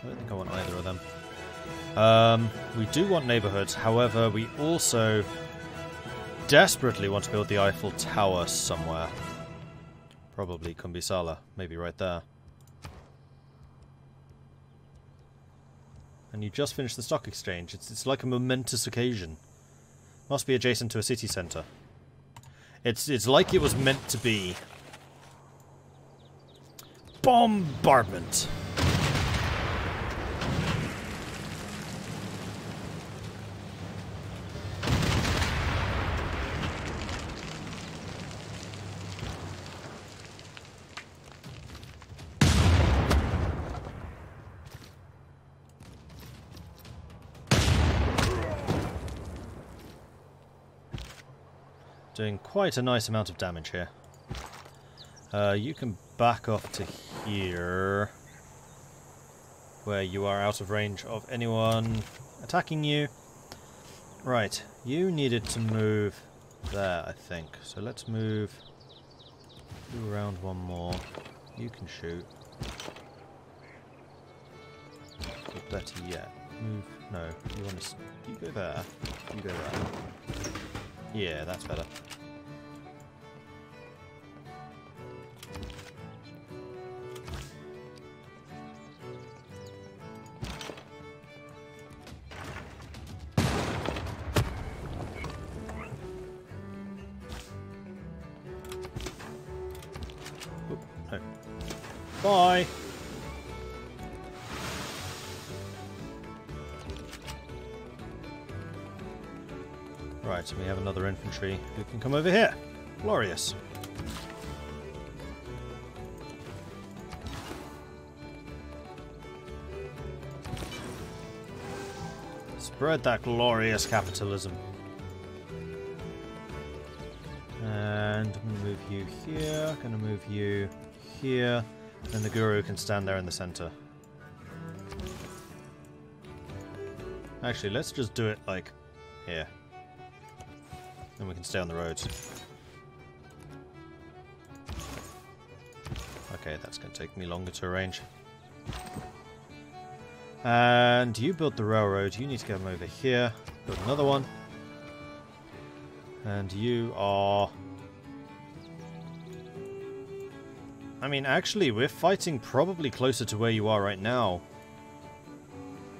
I don't think I want either of them. We do want neighbourhoods, however, we also desperately want to build the Eiffel Tower somewhere. Probably Kumbisala, maybe right there. And you just finished the stock exchange. It's like a momentous occasion. Must be adjacent to a city centre. It's like it was meant to be. Bombardment! Doing quite a nice amount of damage here. You can back off to here, where you are out of range of anyone attacking you. Right, you needed to move there, I think. So let's move you around one more. You can shoot. Or better yet, move. No, you want to. You go there. You go there. Yeah, that's better. Oh, no. Bye! Right, we have another infantry who can come over here. Glorious. Spread that glorious capitalism. And I'm going to move you here, going to move you here, then the Guru can stand there in the center. Actually, let's just do it like here. Then we can stay on the roads. Okay, that's going to take me longer to arrange. And you build the railroad. You need to get them over here. Build another one. And you are... I mean, actually, we're fighting probably closer to where you are right now.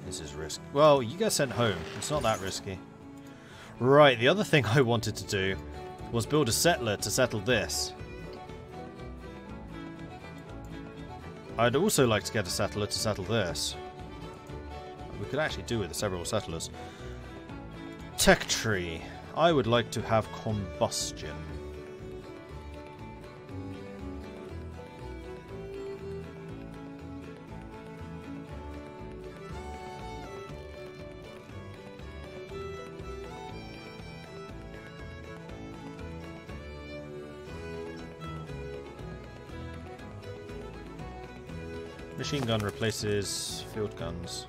This is risky. Well, you get sent home. It's not that risky. Right, the other thing I wanted to do was build a settler to settle this. I'd also like to get a settler to settle this. We could actually do with several settlers. Tech tree. I would like to have combustion. Machine gun replaces field guns.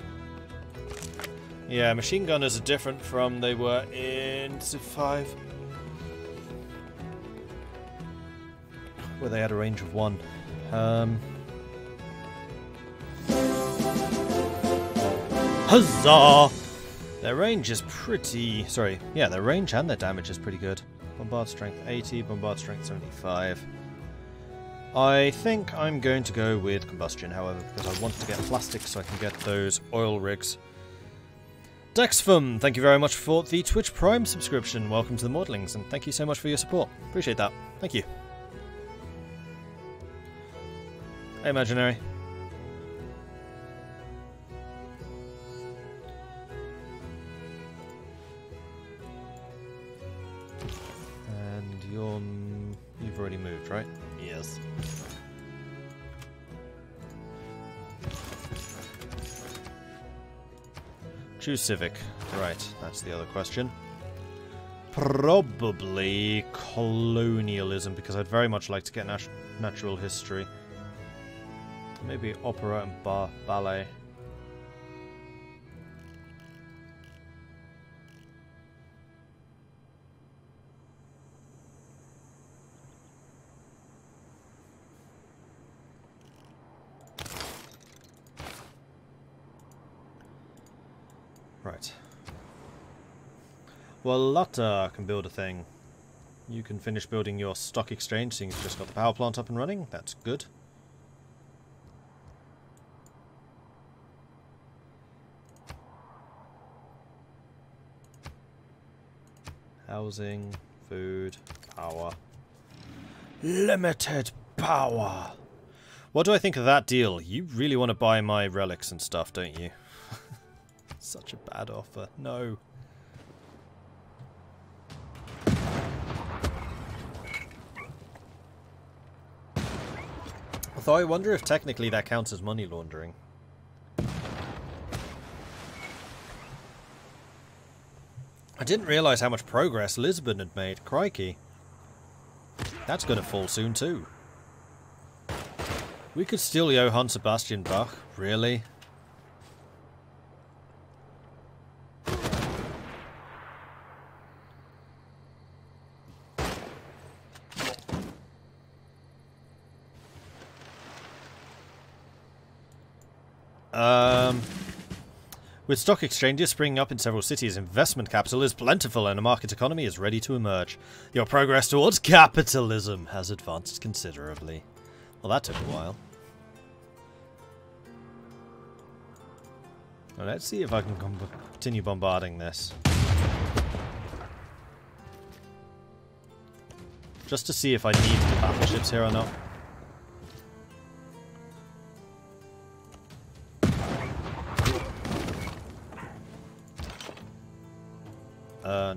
Yeah, machine gunners are different from they were in Civ 5, where they had a range of 1. Huzzah! Their range is pretty... Sorry, yeah, their range and their damage is pretty good. Bombard strength 80, bombard strength 75. I think I'm going to go with combustion, however, because I want to get plastic so I can get those oil rigs. Dexfum, thank you very much for the Twitch Prime subscription. Welcome to the Modelings, and thank you so much for your support. Appreciate that. Thank you. Hey, Imaginary. And you've already moved, right? Yes. Choose civic. Right, that's the other question. Probably colonialism, because I'd very much like to get natural history. Maybe opera and ballet. Wallata can build a thing. You can finish building your stock exchange, seeing you've just got the power plant up and running. That's good. Housing, food, power. Limited power! What do I think of that deal? You really want to buy my relics and stuff, don't you? Such a bad offer. No. Although I wonder if technically that counts as money laundering. I didn't realise how much progress Lisbon had made. Crikey. That's going to fall soon too. We could steal Johann Sebastian Bach, really? With stock exchanges springing up in several cities, investment capital is plentiful and a market economy is ready to emerge. Your progress towards capitalism has advanced considerably. Well, that took a while. Well, let's see if I can continue bombarding this. Just to see if I need the battleships here or not.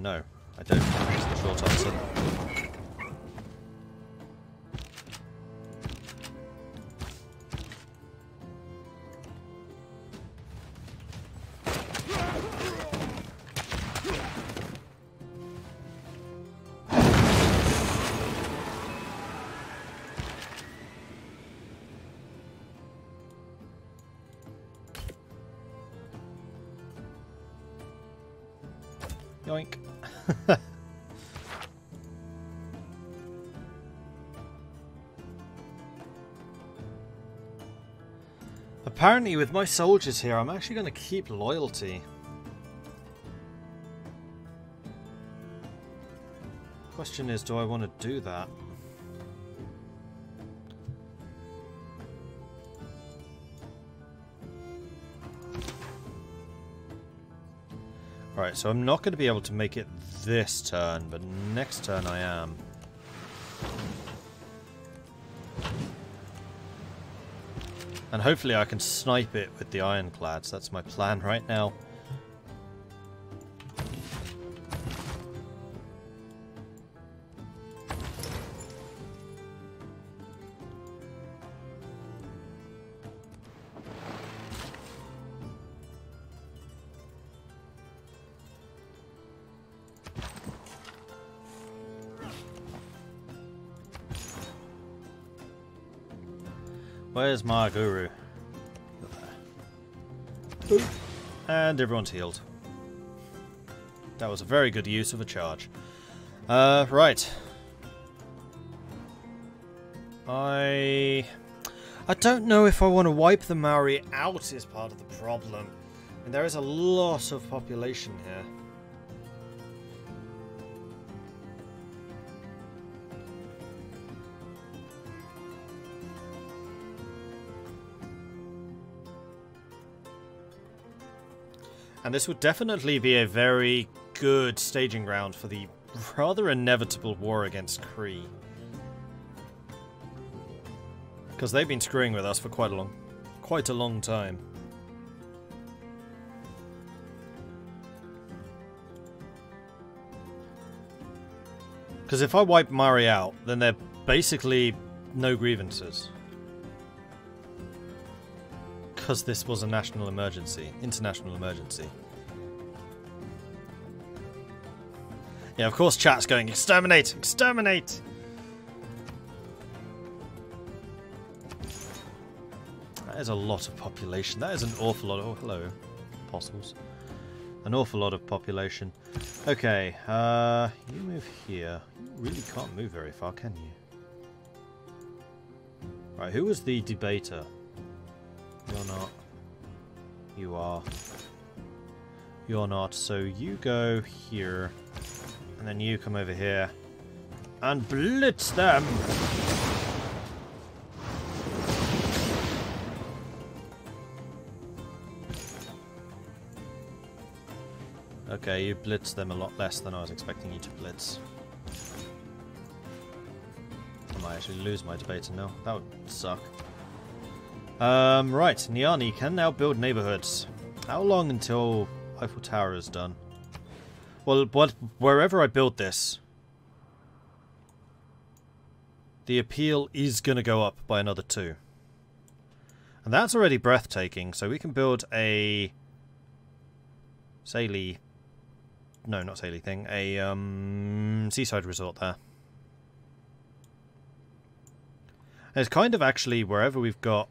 No, I don't. Is the short answer. Yoink. Apparently with my soldiers here, I'm actually going to keep loyalty. Question is, do I want to do that? Right, so I'm not going to be able to make it this turn, but next turn I am. And hopefully I can snipe it with the ironclads. That's my plan right now. Where's my guru? There. And everyone's healed. That was a very good use of a charge. Right. I don't know if I want to wipe the Maori out is part of the problem. And there is a lot of population here. And this would definitely be a very good staging ground for the rather inevitable war against Kree. Because they've been screwing with us for quite a long time. Because if I wipe Mari out, then they're basically no grievances. Because this was a national emergency, international emergency. Yeah, of course chat's going, exterminate! Exterminate! That is a lot of population. That is an awful lot of... Oh, hello, apostles. An awful lot of population. Okay, you move here. You really can't move very far, can you? Right, who was the debater? You're not. You are. You're not, so you go here. And then you come over here. And blitz them! Okay, you blitz them a lot less than I was expecting you to blitz. I might actually lose my debater now. That would suck. Right, Niani can now build neighborhoods. How long until Eiffel Tower is done? Well, wherever I build this, the appeal is going to go up by another 2. And that's already breathtaking, so we can build a Saily... No, not Saily thing. A seaside resort there. And it's kind of actually wherever we've got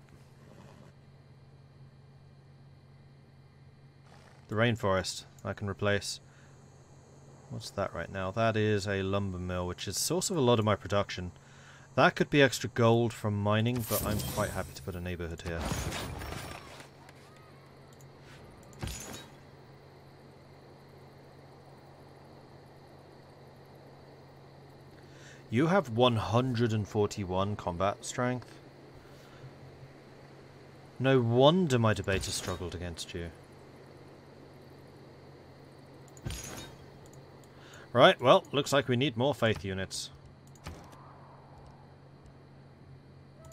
the rainforest I can replace. What's that right now? That is a lumber mill, which is the source of a lot of my production. That could be extra gold from mining, but I'm quite happy to put a neighborhood here. You have 141 combat strength. No wonder my debater struggled against you. Right, well, looks like we need more faith units.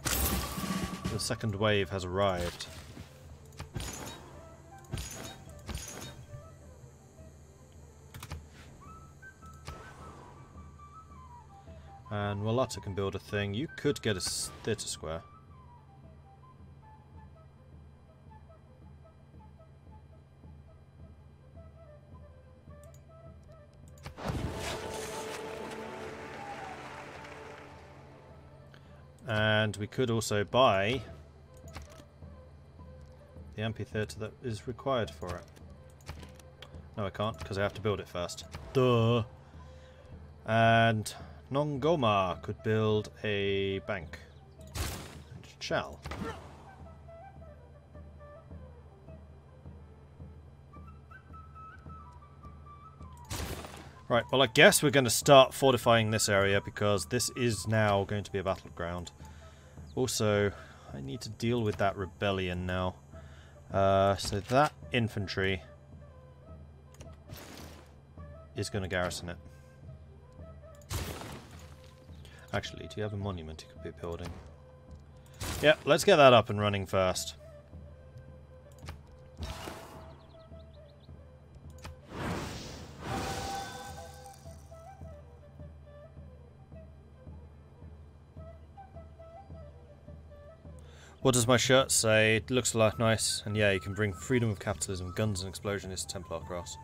The second wave has arrived. And Wallotta can build a thing. You could get a theatre square. And we could also buy the amphitheatre that is required for it. No, I can't, because I have to build it first. Duh! And Nongoma could build a bank. And shall. Right, well I guess we're going to start fortifying this area because this is now going to be a battleground. Also, I need to deal with that rebellion now. So that infantry is going to garrison it. Actually, do you have a monument you could be building? Yeah, let's get that up and running first. What does my shirt say? It looks a lot nice. And yeah, you can bring freedom of capitalism, guns and explosionist Templar cross.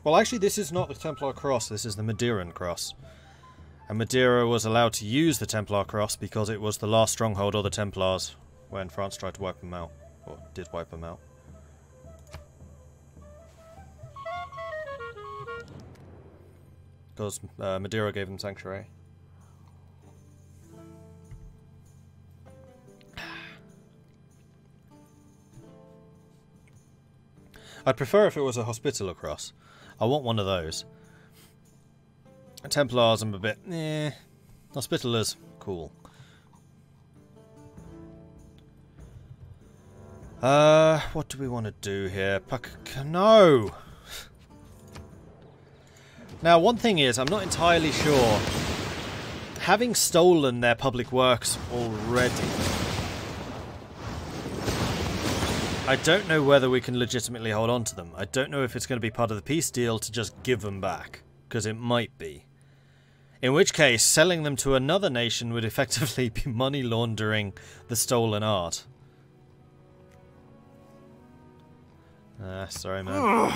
Well, actually, this is not the Templar cross. This is the Madeiran cross. And Madeira was allowed to use the Templar cross because it was the last stronghold of the Templars when France tried to wipe them out. Or did wipe them out. Because Madeira gave them sanctuary. I'd prefer if it was a Hospitaller cross. I want one of those. Templars, I'm a bit... eh. Hospitallers, cool. What do we want to do here? No! Now, one thing is, I'm not entirely sure. Having stolen their public works already, I don't know whether we can legitimately hold on to them. I don't know if it's going to be part of the peace deal to just give them back, because it might be. In which case, selling them to another nation would effectively be money laundering the stolen art. Sorry, man.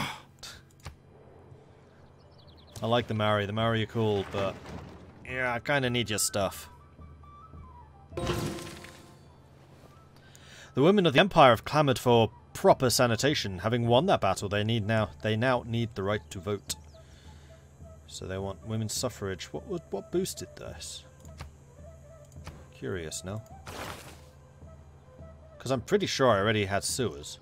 I like the Maori. The Maori are cool, but yeah, I kind of need your stuff. The women of the Empire have clamoured for proper sanitation. Having won that battle, they now need the right to vote. So they want women's suffrage. What boosted this? Curious, no? Because I'm pretty sure I already had sewers.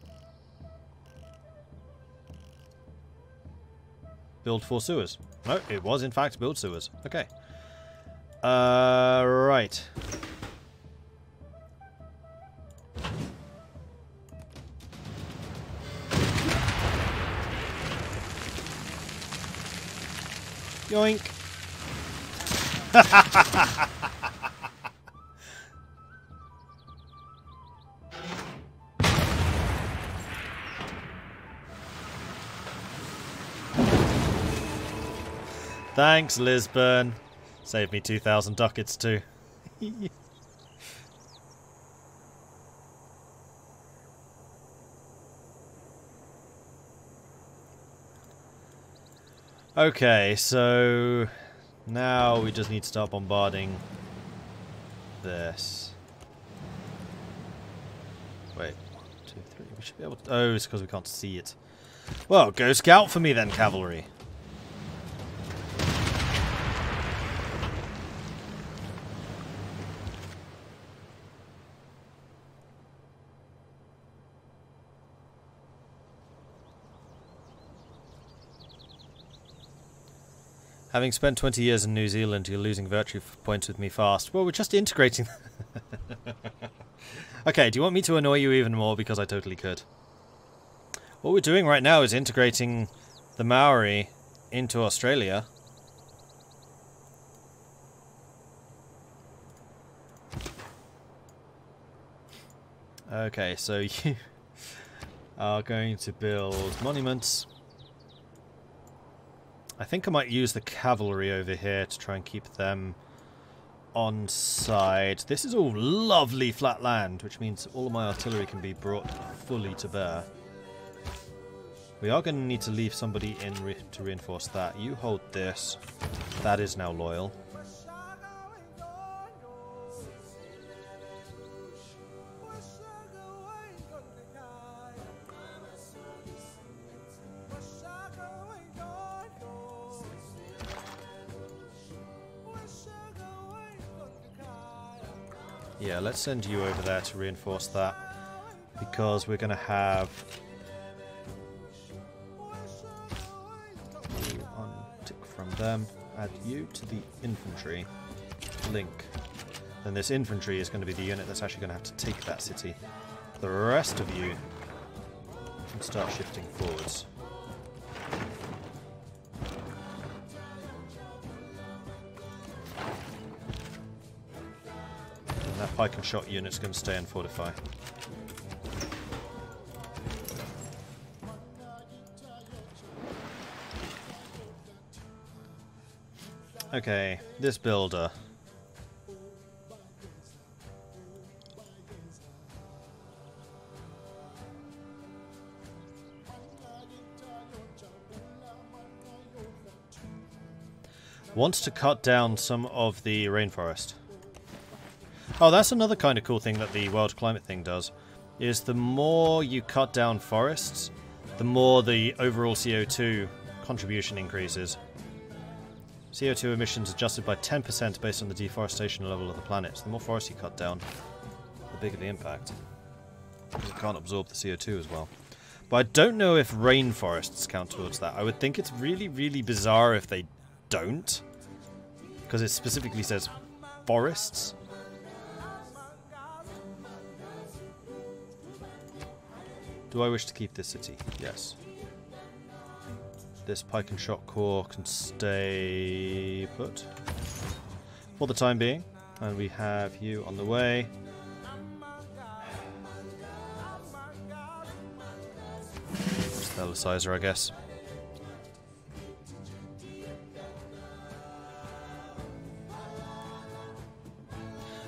build 4 sewers. No, it was in fact build sewers. Okay. Right. Yoink. Thanks, Lisbon. Saved me 2,000 ducats too. Okay, so now we just need to start bombarding this. Wait, 1, 2, 3. We should be able to. Oh, it's because we can't see it. Well, go scout for me then, cavalry. Having spent 20 years in New Zealand, you're losing virtue points with me fast. Well, we're just integrating. Okay, do you want me to annoy you even more? Because I totally could. What we're doing right now is integrating the Maori into Australia. Okay, so you are going to build monuments. I think I might use the cavalry over here to try and keep them on side. This is all lovely flat land, which means all of my artillery can be brought fully to bear. We are going to need to leave somebody in to reinforce that. You hold this. That is now loyal. Yeah, let's send you over there to reinforce that, because we're going to have you untick from them, add you to the infantry link. Then this infantry is going to be the unit that's actually going to have to take that city. The rest of you can start shifting forwards. That pike and shot unit's going to stay and fortify. Okay, this builder. Wants to cut down some of the rainforest. Oh, that's another kind of cool thing that the world climate thing does, is the more you cut down forests, the more the overall CO2 contribution increases. CO2 emissions adjusted by 10% based on the deforestation level of the planet. So the more forests you cut down, the bigger the impact. Because it can't absorb the CO2 as well. But I don't know if rainforests count towards that. I would think it's really, really bizarre if they don't. Because it specifically says forests. Do I wish to keep this city? Yes. This pike and shot corps can stay put for the time being. And we have you on the way. Stellicizer, I guess.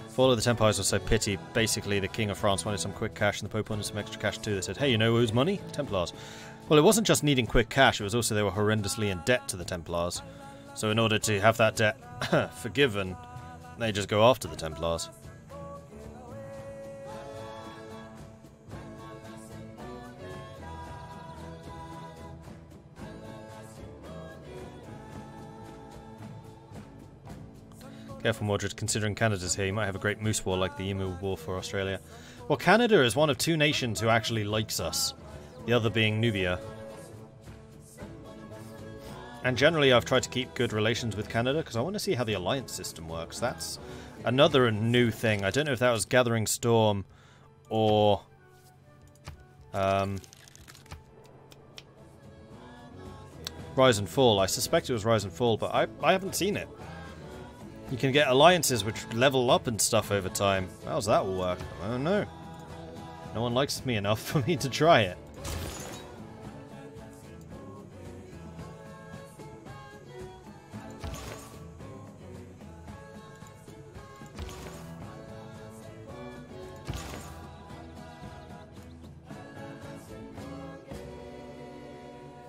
Fall of the Templars was so pity. Basically, the King of France wanted some quick cash and the Pope wanted some extra cash too. They said, hey, you know whose money? Templars. Well, it wasn't just needing quick cash, it was also they were horrendously in debt to the Templars. So in order to have that debt forgiven, they just go after the Templars. Careful, Mordred, considering Canada's here, you might have a great moose war like the emu war for Australia. Well, Canada is one of two nations who actually likes us. The other being Nubia. And generally I've tried to keep good relations with Canada because I want to see how the alliance system works. That's another new thing. I don't know if that was Gathering Storm or Rise and Fall. I suspect it was Rise and Fall, but I haven't seen it. You can get alliances which level up and stuff over time. How's that will work? I don't know. No one likes me enough for me to try it.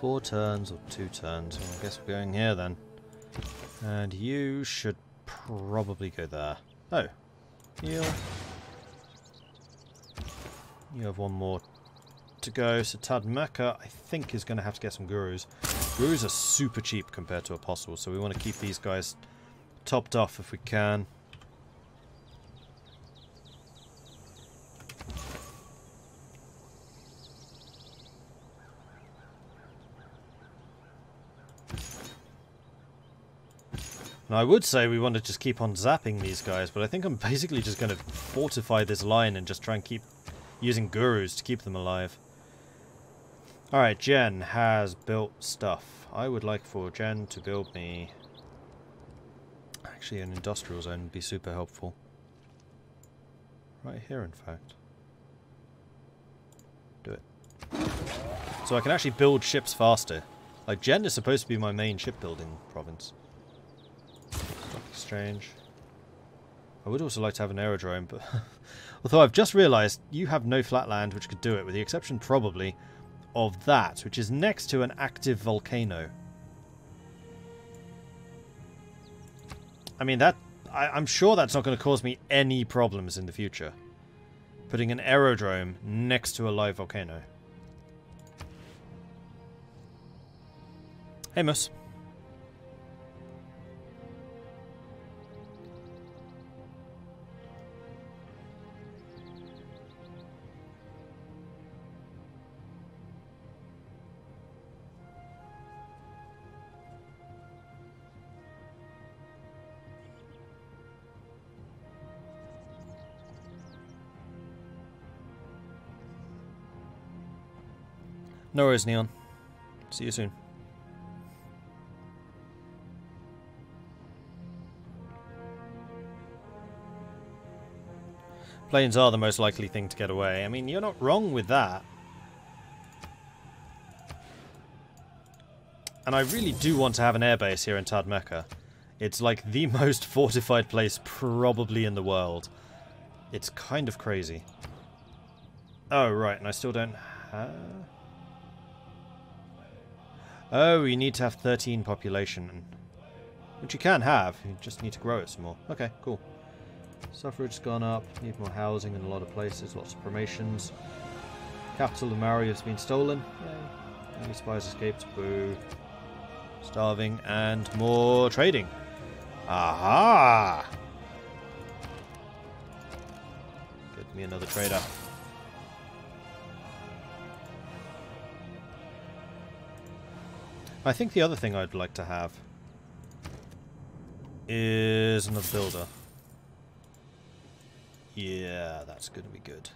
Four turns or 2 turns. Well, I guess we're going here then. And you should probably go there. Oh. Heal. You have one more to go. So Tadmeka, I think, is going to have to get some gurus. Gurus are super cheap compared to apostles, so we want to keep these guys topped off if we can. And I would say we want to just keep on zapping these guys, but I think I'm basically just going to fortify this line and just try and keep using gurus to keep them alive. Alright, Jen has built stuff. I would like for Jen to build me... Actually, an industrial zone would be super helpful. Right here, in fact. Do it. So I can actually build ships faster. Like, Jen is supposed to be my main shipbuilding province. Exchange. I would also like to have an aerodrome, but although I've just realised you have no flat land which could do it, with the exception probably of that, which is next to an active volcano. I mean, that I'm sure that's not going to cause me any problems in the future. Putting an aerodrome next to a live volcano. Hey, Mus. No worries, Neon. See you soon. Planes are the most likely thing to get away. I mean, you're not wrong with that. And I really do want to have an airbase here in Tadmeka. It's like the most fortified place probably in the world. It's kind of crazy. Oh, right, and I still don't have... Oh, you need to have 13 population. Which you can have, you just need to grow it some more. Okay, cool. Suffrage's gone up, need more housing in a lot of places, lots of promotions. Capital of Maori has been stolen. Yay. Enemy spies escaped, boo. Starving, and more trading. Aha! Get me another trader. I think the other thing I'd like to have is another builder. Yeah, that's going to be good.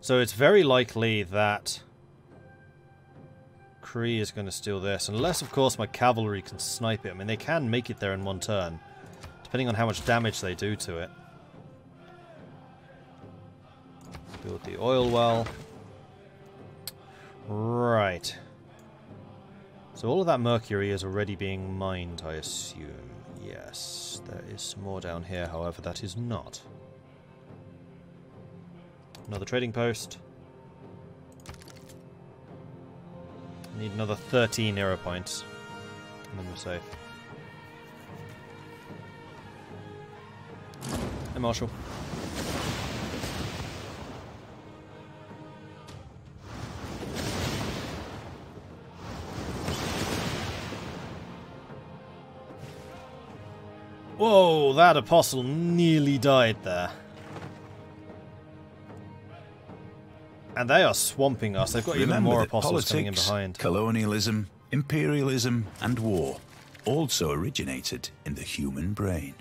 So it's very likely that Kree is going to steal this, unless of course my cavalry can snipe it. I mean, they can make it there in one turn, depending on how much damage they do to it. Build the oil well. Right. So all of that mercury is already being mined, I assume. Yes, there is some more down here, however, that is not. Another trading post. Need another 13 hero points. And then we're safe. Hey, Marshall. Whoa, that apostle nearly died there. And they are swamping us. They've got even more apostles coming in behind. Colonialism, Imperialism and war also originated in the human brain.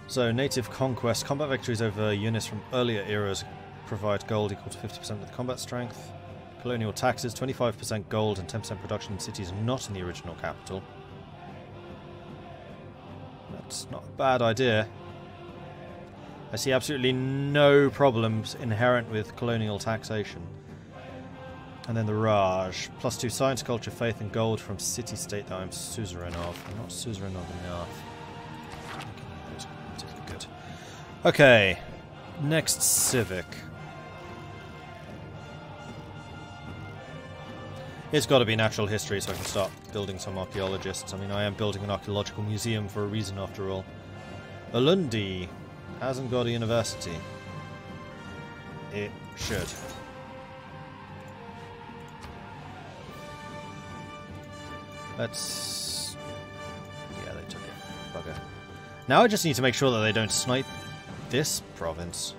So, native conquest. Combat victories over units from earlier eras provide gold equal to 50% of the combat strength. Colonial taxes, 25% gold and 10% production in cities not in the original capital. That's not a bad idea. I see absolutely no problems inherent with colonial taxation. And then the Raj. +2 science, culture, faith and gold from city-state that I'm suzerain of. I'm not suzerain of enough. Good. Okay. Next civic. It's got to be natural history so I can start building some archaeologists. I mean, I am building an archaeological museum for a reason after all. Ulundi hasn't got a university. It should. Let's... yeah, they took it. Bugger. Now I just need to make sure that they don't snipe this province.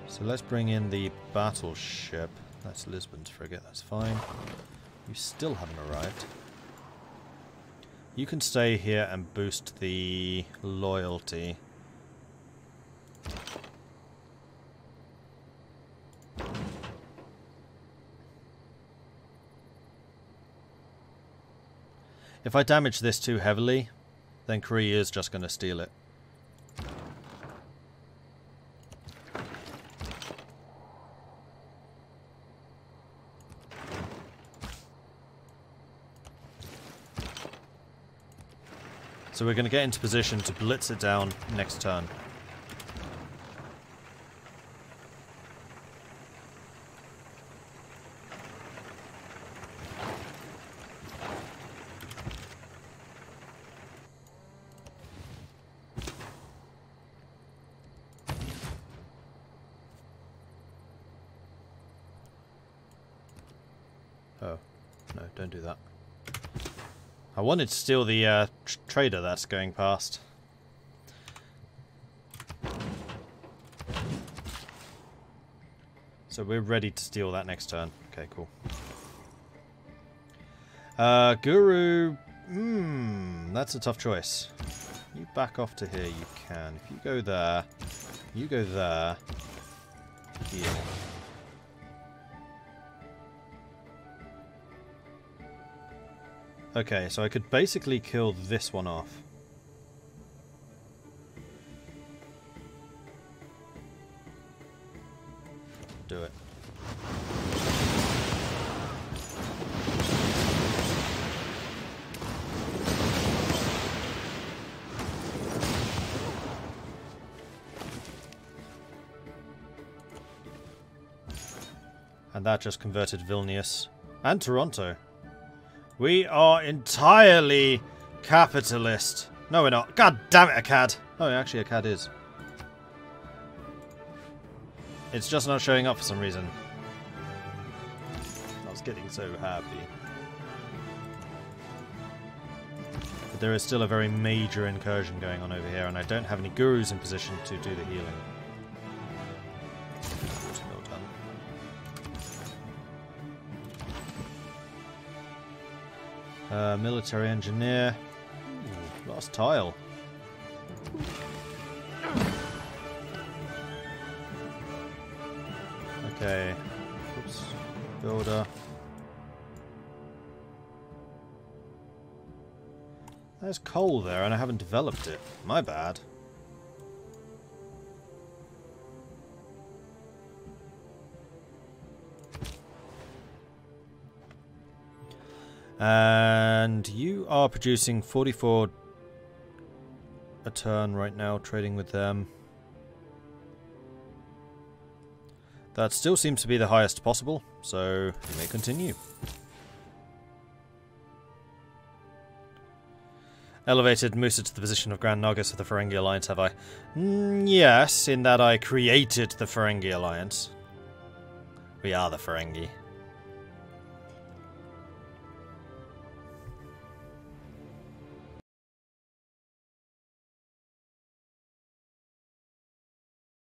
So let's bring in the battleship. That's Lisbon's frigate, that's fine. You still haven't arrived. You can stay here and boost the loyalty. If I damage this too heavily, then Korea is just going to steal it. So we're going to get into position to blitz it down next turn. Oh, no, don't do that. I wanted to steal the trader that's going past. So we're ready to steal that next turn. Okay, cool. Guru... that's a tough choice. You back off to here, you can. If you go there, heal. Okay, so I could basically kill this one off. Do it. And that just converted Vilnius and Toronto. We are entirely capitalist. No, we're not. God damn it, Akkad. Oh, actually, Akkad is. It's just not showing up for some reason. I was getting so happy. But there is still a very major incursion going on over here, and I don't have any gurus in position to do the healing. Well done. Military engineer. Ooh, last tile. Okay. Oops. Builder. There's coal there and I haven't developed it. My bad. And you are producing 44 a turn right now, trading with them. That still seems to be the highest possible, so you may continue. Elevated Musa to the position of Grand Nagus of the Ferengi Alliance, have I? Yes, in that I created the Ferengi Alliance. We are the Ferengi.